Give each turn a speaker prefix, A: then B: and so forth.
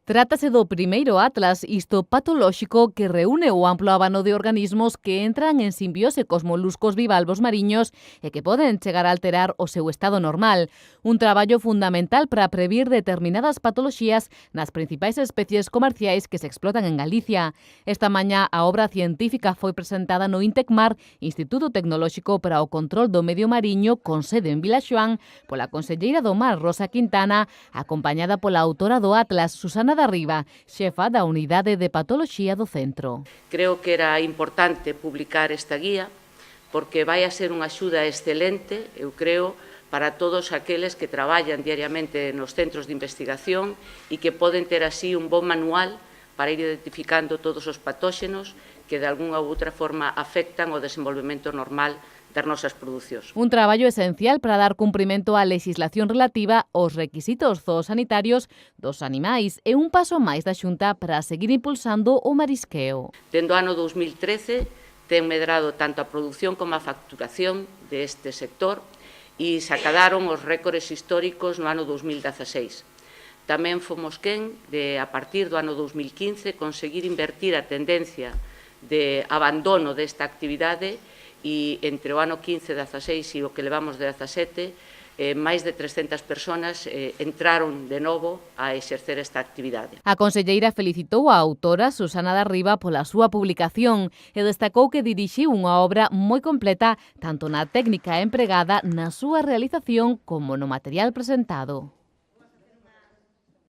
A: Trátase do primeiro atlas histopatolóxico que reúne o amplo abano de organismos que entran en simbiose cos moluscos bivalvos mariños e que poden chegar a alterar o seu estado normal. Un traballo fundamental para previr determinadas patoloxías nas principais especies comerciais que se explotan en Galicia. Esta mañá a obra científica foi presentada no Intecmar, Instituto Tecnolóxico para o Control do Medio Mariño, con sede en Vilaxoán, pola conselleira do Mar, Rosa Quintana, acompañada pola autora do atlas, Susana Darriba, xefa da Unidade de Patoloxía do centro.
B: Creo que era importante publicar esta guía porque vai a ser unha axuda excelente, eu creo, para todos aqueles que traballan diariamente nos centros de investigación e que poden ter así un bon manual para ir identificando todos os patóxenos que de algunha ou outra forma afectan o desenvolvemento normal das nosas producións.
A: Un traballo esencial para dar cumprimento á legislación relativa aos requisitos zoosanitarios dos animais e un paso máis da Xunta para seguir impulsando o marisqueo.
B: Dende o ano 2013 ten medrado tanto a produción como a facturación deste sector e se acadaron os récords históricos no ano 2016. Tamén fomos quen de, a partir do ano 2015, conseguir invertir a tendencia de abandono desta actividade e entre o ano 15, 16 e o que levamos de 17, máis de 300 persoas entraron de novo a exercer esta actividade.
A: A conselleira felicitou a autora Susana Darriba pola súa publicación e destacou que dirixiu unha obra moi completa tanto na técnica empregada na súa realización como no material presentado.